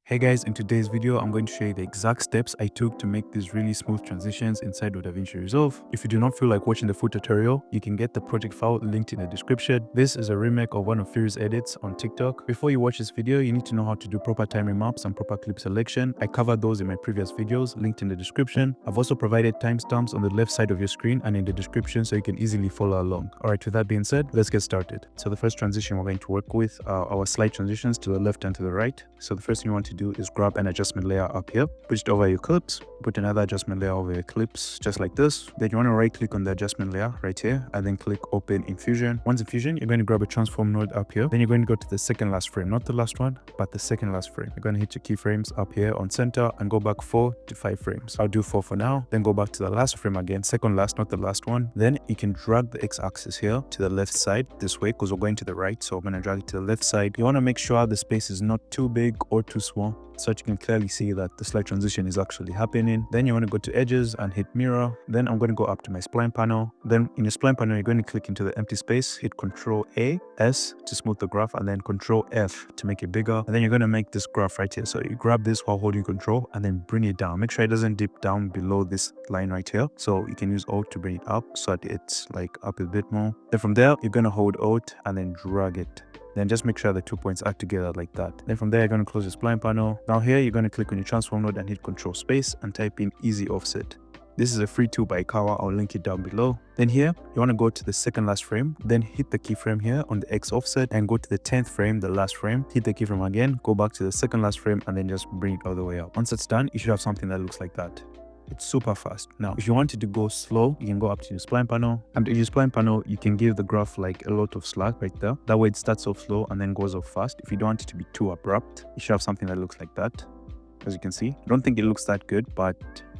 Hey guys, in today's video, I'm going to show you the exact steps I took to make these really smooth transitions inside of Davinci Resolve. If you do not feel like watching the full tutorial, you can get the project file linked in the description. This is a remake of one of Fury's edits on TikTok. Before you watch this video, you need to know how to do proper timing maps and proper clip selection. I covered those in my previous videos, linked in the description. I've also provided timestamps on the left side of your screen and in the description so you can easily follow along. Alright, with that being said, let's get started. So the first transition we're going to work with are our slide transitions to the left and to the right. So the first thing you want to do is grab an adjustment layer up here, push it over your clips, put another adjustment layer over your clips, just like this. Then you want to right click on the adjustment layer right here and then click open in Fusion. Once in Fusion, you're going to grab a transform node up here. Then you're going to go to the second last frame, not the last one, but the second last frame. You're going to hit your keyframes up here on center and go back 4 to 5 frames. I'll do 4 for now, then go back to the last frame again, second last, not the last one. Then you can drag the x-axis here to the left side this way because we're going to the right, so I'm going to drag it to the left side. You want to make sure the space is not too big or too small, so that you can clearly see that the slide transition is actually happening. Then you want to go to edges and hit mirror. Then I'm going to go up to my spline panel. Then in your spline panel, you're going to click into the empty space, hit Ctrl A, S to smooth the graph, and then Ctrl F to make it bigger. And then you're going to make this graph right here. So you grab this while holding Control and then bring it down. Make sure it doesn't dip down below this line right here. So you can use Alt to bring it up so that it's like up a bit more. Then from there, you're going to hold Alt and then drag it. Then just make sure the 2 points are together like that. Then from there, you're going to close your spline panel. Now here, you're going to click on your transform node and hit Control Space and type in Easy Offset. This is a free tool by Kawa. I'll link it down below. Then here, you want to go to the second last frame, then hit the keyframe here on the X offset and go to the 10th frame, the last frame, hit the keyframe again, go back to the second last frame and then just bring it all the way up. Once it's done, you should have something that looks like that. It's super fast. Now, if you wanted to go slow, you can go up to your spline panel. And in your spline panel, you can give the graph like a lot of slack right there. That way it starts off slow and then goes off fast. If you don't want it to be too abrupt, you should have something that looks like that. As you can see, I don't think it looks that good, but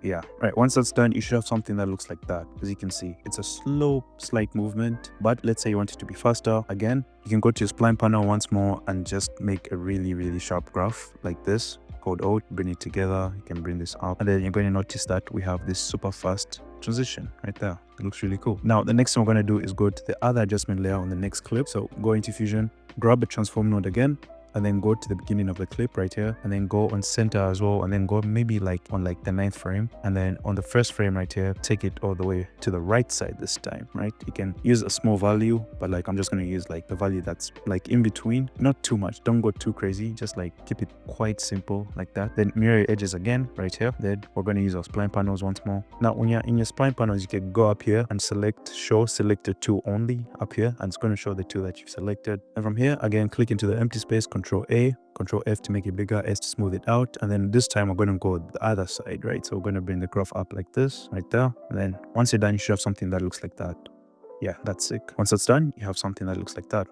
yeah. Right, once that's done, you should have something that looks like that. As you can see, it's a slow, slight movement, but let's say you want it to be faster. Again, you can go to your spline panel once more and just make a really, really sharp graph like this. Hold Alt, bring it together, you can bring this up, and then you're going to notice that we have this super fast transition right there. It looks really cool. Now, the next thing we're going to do is go to the other adjustment layer on the next clip. So go into Fusion, grab the transform node again, and then go to the beginning of the clip right here, and then go on center as well, and then go maybe like on like the 9th frame, and then on the first frame right here, take it all the way to the right side this time, right? You can use a small value, but like I'm just going to use like the value that's like in between, not too much, don't go too crazy, just like keep it quite simple like that. Then mirror your edges again right here. Then we're going to use our spline panels once more. Now when you're in your spline panels, you can go up here and select show selected 2 only up here, and it's going to show the 2 that you've selected. And from here again, click into the empty space, Control A, Control F to make it bigger, S to smooth it out. And then this time we're going to go the other side, right? So we're going to bring the graph up like this right there. And then once you're done, you should have something that looks like that. Yeah, that's sick. Once that's done, you have something that looks like that.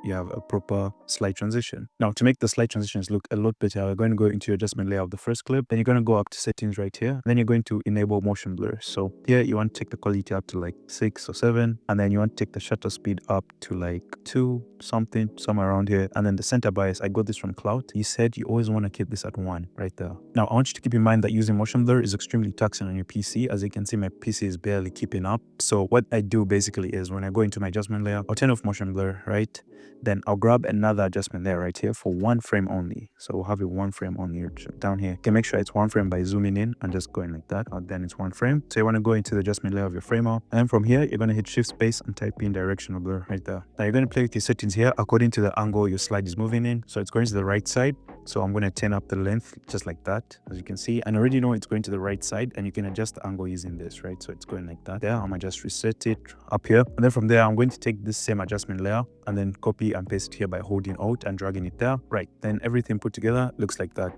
You have a proper slide transition. Now, to make the slide transitions look a lot better, we're going to go into your adjustment layer of the first clip. Then you're going to go up to settings right here. Then you're going to enable motion blur. So here you want to take the quality up to like 6 or 7. And then you want to take the shutter speed up to like 2 something, somewhere around here. And then the center bias, I got this from Cloud. He said you always want to keep this at 1 right there. Now, I want you to keep in mind that using motion blur is extremely taxing on your PC. As you can see, my PC is barely keeping up. So what I do basically is when I go into my adjustment layer, I'll turn off motion blur, right? Then I'll grab another adjustment layer right here for 1 frame only. So we'll have it 1 frame only down here. You can make sure it's 1 frame by zooming in and just going like that. And then it's 1 frame. So you want to go into the adjustment layer of your framer. And from here, you're going to hit shift space and type in directional blur right there. Now you're going to play with your settings here according to the angle your slide is moving in. So it's going to the right side. So I'm going to turn up the length just like that, as you can see. And I already know it's going to the right side, and you can adjust the angle using this, right? So it's going like that. There, I'm going to just reset it up here. And then from there, I'm going to take this same adjustment layer and then copy and paste it here by holding Alt and dragging it there. Right, then everything put together looks like that.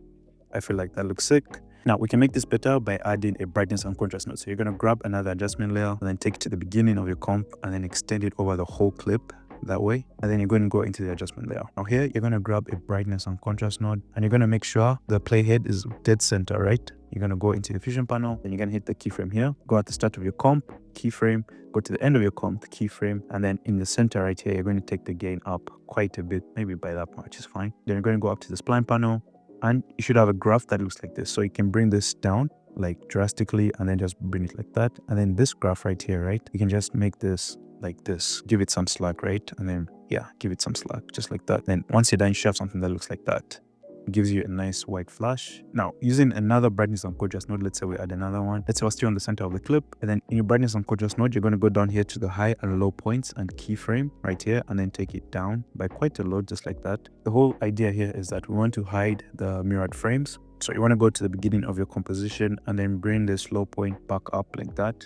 I feel like that looks sick. Now, we can make this better by adding a brightness and contrast node. So you're going to grab another adjustment layer and then take it to the beginning of your comp and then extend it over the whole clip that way, and then you're going to go into the adjustment layer. Now here, you're going to grab a brightness and contrast node, and you're going to make sure the playhead is dead center, right? You're going to go into the fusion panel, then you're going to hit the keyframe here, go at the start of your comp, keyframe, go to the end of your comp, keyframe, and then in the center right here, you're going to take the gain up quite a bit, maybe by that much is fine. Then you're going to go up to the spline panel, and you should have a graph that looks like this. So you can bring this down like drastically and then just bring it like that. And then this graph right here, right? You can just make this like this, give it some slack, right? And then yeah, give it some slack just like that. Then once you're done, you should have something that looks like that. gives you a nice white flash. Now, using another brightness and contrast node, let's say we add another one. Let's say we're still on the center of the clip, and then in your brightness and contrast node, you're going to go down here to the high and low points and keyframe right here, and then take it down by quite a lot, just like that. The whole idea here is that we want to hide the mirrored frames. So you want to go to the beginning of your composition and then bring this low point back up like that.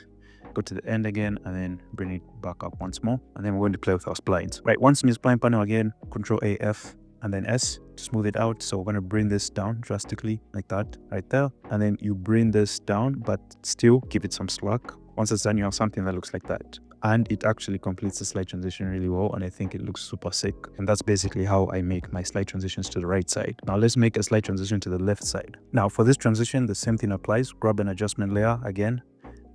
Go to the end again and then bring it back up once more, and then we're going to play with our splines. Right, once in your spline panel again, Control A, F, and then S to smooth it out. So we're going to bring this down drastically like that right there, and then you bring this down but still give it some slack. Once it's done, you have something that looks like that, and it actually completes the slide transition really well, and I think it looks super sick. And that's basically how I make my slide transitions to the right side. Now let's make a slide transition to the left side. Now for this transition, the same thing applies. Grab an adjustment layer again,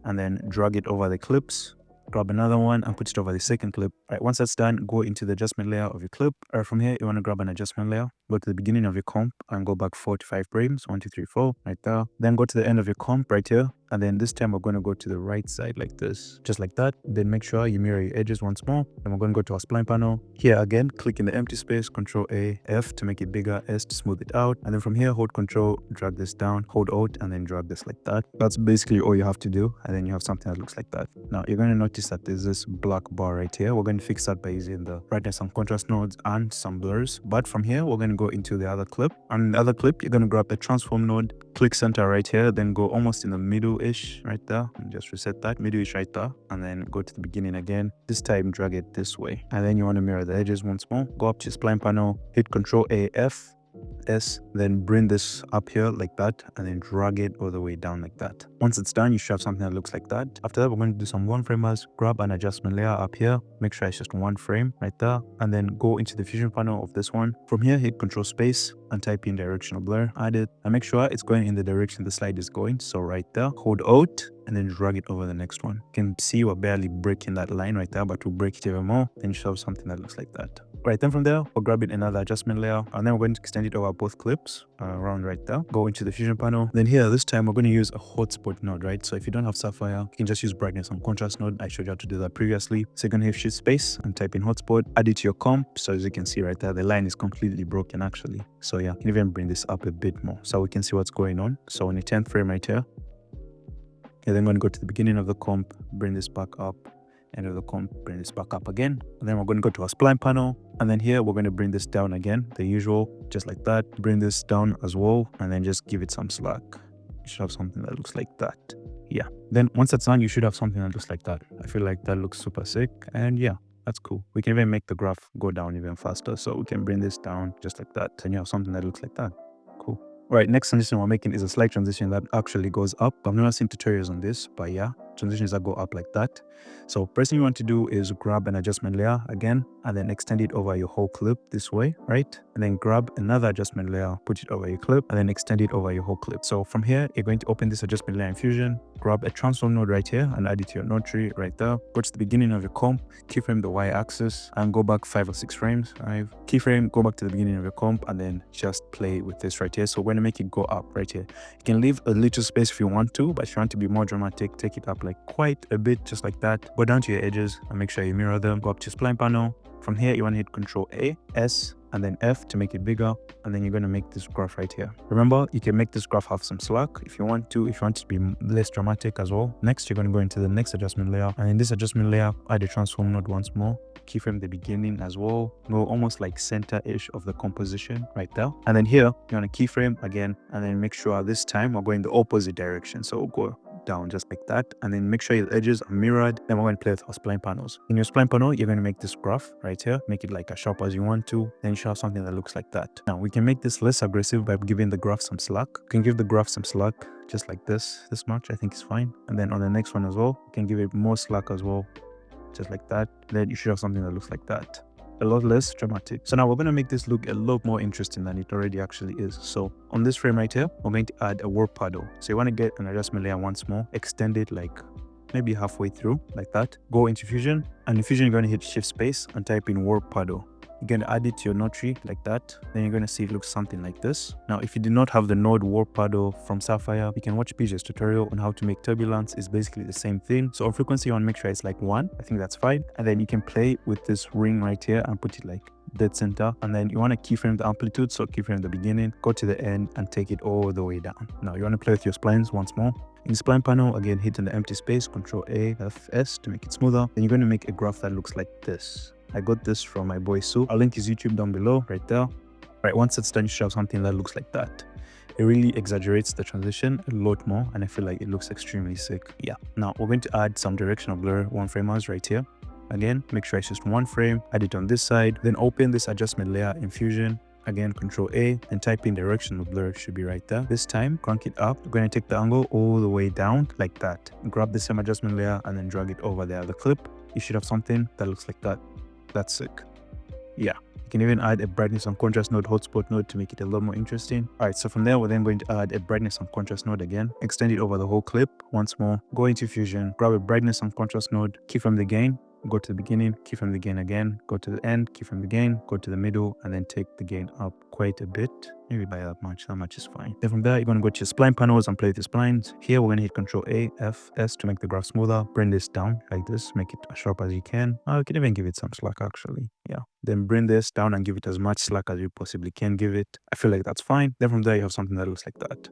and then drag it over the clips. Grab another one and put it over the second clip. All right, once that's done, go into the adjustment layer of your clip. From here, you want to grab an adjustment layer, go to the beginning of your comp and go back 4 to 5 frames, 1, 2, 3, 4, right there. Then go to the end of your comp right here. And then this time we're going to go to the right side like this, just like that. Then make sure you mirror your edges once more. Then we're going to go to our spline panel. Here again, click in the empty space, Control A, F to make it bigger, S to smooth it out. And then from here, hold Control, drag this down, hold Alt, and then drag this like that. That's basically all you have to do. And then you have something that looks like that. Now you're going to notice that there's this black bar right here. We're going to fix that by using the brightness and contrast nodes and some blurs. But from here, we're going to go into the other clip. And in the other clip, you're going to grab the transform node, click center right here, then go almost in the middle-ish right there, and just reset that, middle-ish right there, and then go to the beginning again. This time, drag it this way. And then you want to mirror the edges once more. Go up to your spline panel, hit Control A, F, S, then bring this up here like that, and then drag it all the way down like that. Once it's done, you should have something that looks like that. After that, we're going to do some one framers. Grab an adjustment layer up here, make sure it's just one frame right there, and then go into the fusion panel of this one. From here, hit Control Space and type in directional blur, add it, and make sure it's going in the direction the slide is going. So right there, hold Alt, and then drag it over the next one. You can see we're barely breaking that line right there, but we'll break it even more, then you should have something that looks like that. Right, then from there, we're grabbing another adjustment layer, and then we're going to extend it over both clips around right there. Go into the fusion panel. Then here, this time, we're going to use a hotspot node, right? So if you don't have Sapphire, you can just use brightness and contrast node. I showed you how to do that previously. So you're going to hit Shift Space and type in hotspot, add it to your comp. So as you can see right there, the line is completely broken actually. So yeah, you can even bring this up a bit more so we can see what's going on. So on the 10th frame right here, and then I'm going to go to the beginning of the comp, bring this back up, end of the comp, bring this back up again. And then we're going to go to our spline panel. And then here, we're going to bring this down again, the usual, just like that. Bring this down as well, and then just give it some slack. You should have something that looks like that. Yeah. Then once that's done, you should have something that looks like that. I feel like that looks super sick. And yeah, that's cool. We can even make the graph go down even faster. So we can bring this down just like that. And you have something that looks like that. Cool. All right, next transition we're making is a slide transition that actually goes up. I've never seen tutorials on this, but yeah, transitions that go up like that. So first thing you want to do is grab an adjustment layer again, and then extend it over your whole clip this way, right? And then grab another adjustment layer, put it over your clip, and then extend it over your whole clip. So from here, you're going to open this adjustment layer in Fusion, grab a transform node right here and add it to your node tree right there. Go to the beginning of your comp, keyframe the y-axis, and go back 5 or 6 frames. Keyframe, go back to the beginning of your comp, and then just play with this right here. So we're going to make it go up right here. You can leave a little space if you want to, but if you want to be more dramatic, take it up like quite a bit, just like that. Go down to your edges and make sure you mirror them. Go up to your spline panel. From here, you want to hit Control A, S, and then F to make it bigger, and then you're going to make this graph right here. Remember, you can make this graph have some slack if you want to be less dramatic as well. Next, you're going to go into the next adjustment layer, and in this adjustment layer, add a transform node once more. Keyframe the beginning as well. Go almost like center-ish of the composition right there. And then here, you want to keyframe again, and then make sure this time we're going the opposite direction. So we'll go down just like that, and then make sure your edges are mirrored. Then we're going to play with our spline panels. In your spline panel, you're going to make this graph right here, make it like as sharp as you want to, then you should have something that looks like that. Now we can make this less aggressive by giving the graph some slack. You can give the graph some slack just like this much, I think is fine. And then on the next one as well, you can give it more slack as well, just like that. Then you should have something that looks like that, a lot less dramatic. So now we're going to make this look a lot more interesting than it already actually is. So on this frame right here, we're going to add a warp paddle. So you want to get an adjustment layer once more, extend it like maybe halfway through like that. Go into Fusion, and in Fusion you're going to hit Shift Space and type in warp paddle. You're going to add it to your node tree like that. Then you're going to see it looks something like this. Now, if you do not have the node warp paddle from Sapphire, you can watch PJ's tutorial on how to make turbulence. It's basically the same thing. So on frequency, you want to make sure it's like 1. I think that's fine. And then you can play with this ring right here and put it like dead center, and then you want to keyframe the amplitude, so keyframe the beginning, go to the end and take it all the way down. Now you want to play with your splines once more. In the spline panel, again, hit in the empty space, Control A, F, S to make it smoother. Then you're going to make a graph that looks like this. I got this from my boy Sue. I'll link his YouTube down below, right there. Right, once it's done, you should have something that looks like that. It really exaggerates the transition a lot more, and I feel like it looks extremely sick. Yeah. Now we're going to add some directional blur one framers right here. Again, make sure it's just one frame, add it on this side, then open this adjustment layer in Fusion. Again, Control A and type in directional blur, should be right there. This time, crank it up. We're going to take the angle all the way down like that. Grab the same adjustment layer and then drag it over the other clip. You should have something that looks like that. That's sick. Yeah. You can even add a brightness and contrast node, hotspot node to make it a lot more interesting. All right, so from there, we're then going to add a brightness and contrast node again. Extend it over the whole clip once more. Go into Fusion, grab a brightness and contrast node, keyframe the gain, go to the beginning, keyframe the gain again, go to the end, keyframe the gain, go to the middle, and then take the gain up quite a bit. Maybe by that much is fine. Then from there, you're going to go to your spline panels and play with the splines. Here, we're going to hit Control A, F, S to make the graph smoother. Bring this down like this, make it as sharp as you can. You can even give it some slack actually. Yeah. Then bring this down and give it as much slack as you possibly can give it. I feel like that's fine. Then from there, you have something that looks like that.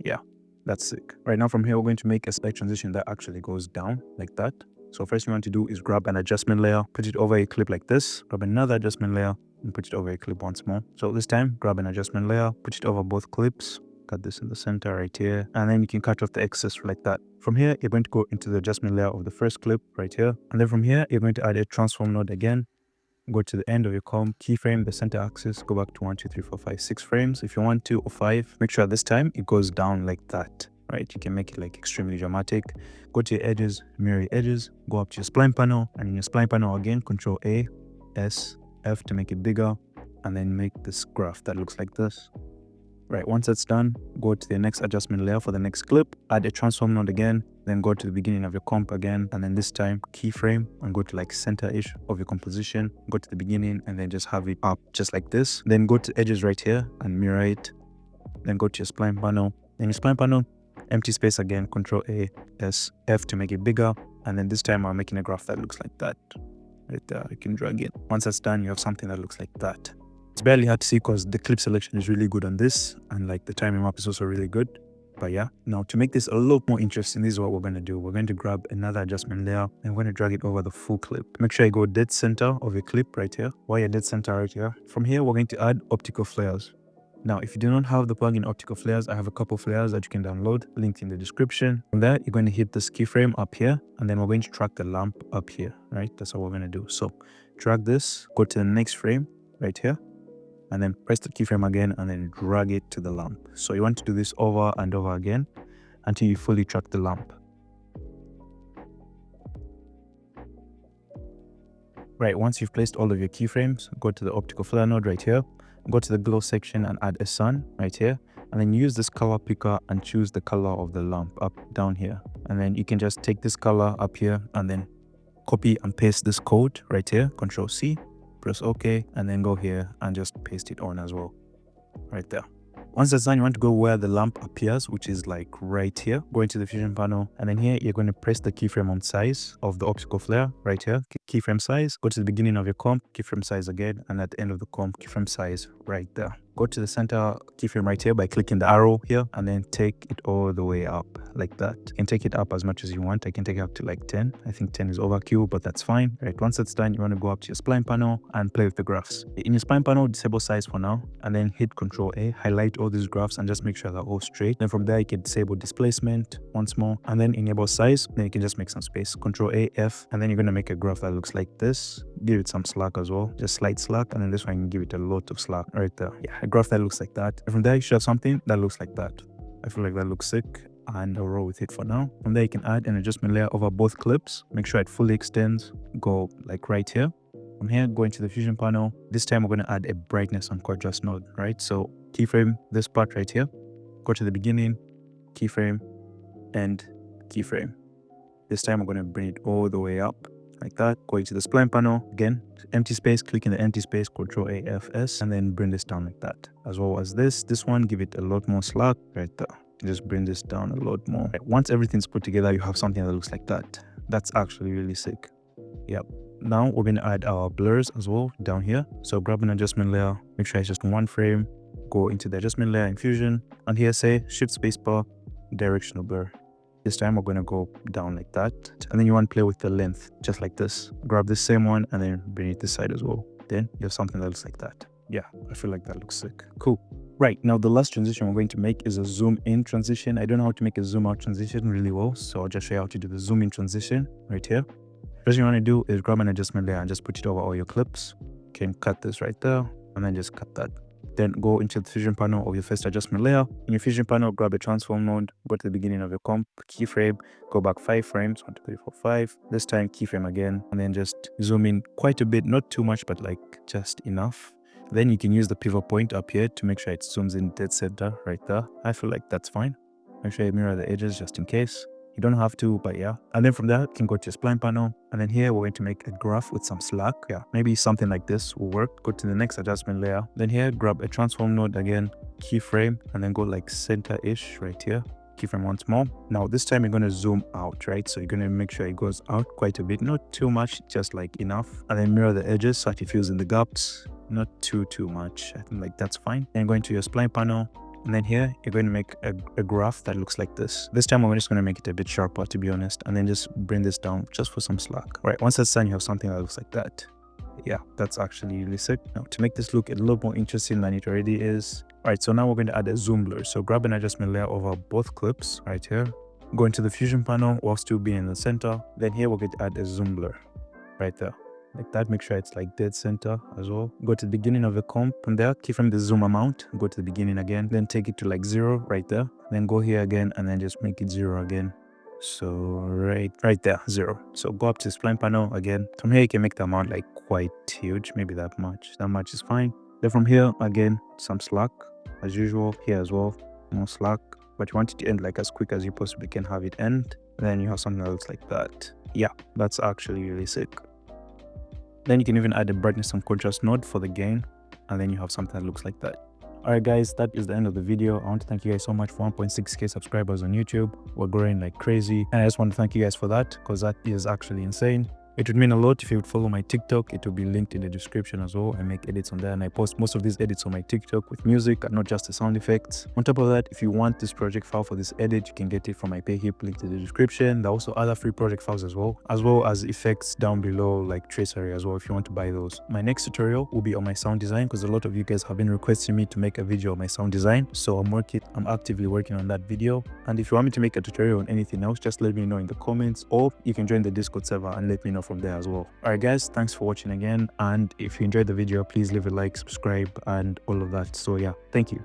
Yeah, that's sick. Right now from here, we're going to make a slight transition that actually goes down like that. So first you want to do is grab an adjustment layer, put it over a clip like this, grab another adjustment layer and put it over a clip once more. So this time, grab an adjustment layer, put it over both clips, cut this in the center right here, and then you can cut off the excess like that. From here, you're going to go into the adjustment layer of the first clip right here. And then from here, you're going to add a transform node again. Go to the end of your comb, keyframe the center axis, go back to 1, 2, 3, 4, 5, 6 frames. If you want 2 or 5, make sure this time it goes down like that. Right, you can make it like extremely dramatic. Go to your edges, mirror your edges, go up to your spline panel, and in your spline panel again, Control A, S, F to make it bigger, and then make this graph that looks like this. Right, once that's done, go to the next adjustment layer for the next clip, add a transform node again, then go to the beginning of your comp again, and then this time keyframe and go to like center-ish of your composition, go to the beginning and then just have it up just like this. Then go to edges right here and mirror it. Then go to your spline panel. In your spline panel, empty space again, Control A, S, F to make it bigger. And then this time I'm making a graph that looks like that. Right there, you can drag it. Once that's done, you have something that looks like that. It's barely hard to see because the clip selection is really good on this. And like the timing map is also really good. But yeah, now to make this a lot more interesting, this is what we're going to do. We're going to grab another adjustment layer and we're going to drag it over the full clip. Make sure you go dead center of your clip right here. While you're dead center right here. From here, we're going to add optical flares. Now, if you do not have the plugin optical flares, I have a couple flares that you can download, linked in the description. From there, you're going to hit this keyframe up here, and then we're going to track the lamp up here, right? That's what we're going to do. So drag this, go to the next frame right here, and then press the keyframe again, and then drag it to the lamp. So you want to do this over and over again until you fully track the lamp. Right, once you've placed all of your keyframes, go to the optical flare node right here. Go to the glow section and add a sun right here, and then use this color picker and choose the color of the lamp up down here. And then you can just take this color up here and then copy and paste this code right here, Control C, press OK, and then go here and just paste it on as well right there. Once that's done, you want to go where the lamp appears, which is like right here. Go into the Fusion panel, and then here you're going to press the keyframe on size of the optical flare right here. Keyframe size, go to the beginning of your comp, keyframe size again, and at the end of the comp, keyframe size right there. Go to the center keyframe right here by clicking the arrow here, and then take it all the way up like that. You can take it up as much as you want. I can take it up to like 10. I think 10 is overkill, but that's fine. Right, once that's done, you want to go up to your spline panel and play with the graphs. In your spline panel, disable size for now, and then hit Control A, highlight all these graphs and just make sure they're all straight. Then from there, you can disable displacement once more, and then enable size. Then you can just make some space. Control A, F, and then you're going to make a graph that looks like this. Give it some slack as well, just slight slack, and then this one you can give it a lot of slack right there. Yeah, a graph that looks like that. And from there, you should have something that looks like that. I feel like that looks sick, and I'll roll with it for now. From there, you can add an adjustment layer over both clips. Make sure it fully extends. Go like right here. From here, go into the Fusion panel. This time, we're going to add a brightness and contrast node, right? So keyframe this part right here. Go to the beginning, keyframe, and keyframe. This time, we're going to bring it all the way up like that. Go into the spline panel again, empty space, click in the empty space, Control AFS, and then bring this down like that. As well as this one, give it a lot more slack right there. Just bring this down a lot more. Right, once everything's put together, you have something that looks like that. That's actually really sick. Yep. Now we're going to add our blurs as well down here. So grab an adjustment layer, make sure it's just one frame, go into the adjustment layer in Fusion, and here say Shift Spacebar, directional blur. This time we're going to go down like that, and then you want to play with the length just like this. Grab this same one and then bring it this side as well. Then you have something that looks like that. Yeah, I feel like that looks sick. Cool. Right, now the last transition we're going to make is a zoom in transition. I don't know how to make a zoom out transition really well, so I'll just show you how to do the zoom in transition right here. First thing you want to do is grab an adjustment layer and just put it over all your clips. You can cut this right there and then just cut that. Then go into the Fusion panel of your first adjustment layer. In your Fusion panel, grab a transform node, go to the beginning of your comp, keyframe, go back 5 frames, 1, 2, 3, 4, 5. This time keyframe again, and then just zoom in quite a bit, not too much, but like just enough. Then you can use the pivot point up here to make sure it zooms in dead center right there. I feel like that's fine. Make sure you mirror the edges just in case. You don't have to, but yeah. And then from there, you can go to your spline panel. And then here, we're going to make a graph with some slack. Yeah, maybe something like this will work. Go to the next adjustment layer. Then here, grab a transform node again, keyframe, and then go like center-ish right here. Keyframe once more. Now, this time you're going to zoom out, right? So you're going to make sure it goes out quite a bit. Not too much, just like enough. And then mirror the edges so that it fills in the gaps. Not too much. I think like that's fine. Then go into your spline panel. And then here, you're going to make a graph that looks like this. This time, I'm just going to make it a bit sharper, to be honest, and then just bring this down just for some slack. All right, once that's done, you have something that looks like that. Yeah, that's actually really sick. Now, to make this look a little more interesting than it already is. All right, so now we're going to add a zoom blur. So grab an adjustment layer over both clips right here. Go into the Fusion panel while still being in the center. Then here, we're going to add a zoom blur right there. Like that, make sure it's like dead center as well. Go to the beginning of the comp from there, keyframe the zoom amount, go to the beginning again, then take it to like 0 right there. Then go here again and then just make it 0 again. So right there, 0. So go up to spline panel again. From here, you can make the amount like quite huge, maybe that much. That much is fine. Then from here, again, some slack as usual. Here as well, more slack. But you want it to end like as quick as you possibly can have it end. Then you have something that looks like that. Yeah, that's actually really sick. Then you can even add a brightness and contrast node for the gain, and then you have something that looks like that. Alright guys, that is the end of the video. I want to thank you guys so much for 1.6k subscribers on YouTube. We're growing like crazy, and I just want to thank you guys for that, because that is actually insane. It would mean a lot if you would follow my TikTok. It will be linked in the description as well. I make edits on there, and I post most of these edits on my TikTok with music and not just the sound effects. On top of that, if you want this project file for this edit, you can get it from my Payhip, linked in the description. There are also other free project files as well as effects down below like tracery as well if you want to buy those. My next tutorial will be on my sound design, because a lot of you guys have been requesting me to make a video on my sound design. So I'm actively working on that video. And if you want me to make a tutorial on anything else, just let me know in the comments, or you can join the Discord server and let me know from there as well. Alright guys, thanks for watching again, and if you enjoyed the video, please leave a like, subscribe, and all of that. So yeah, thank you.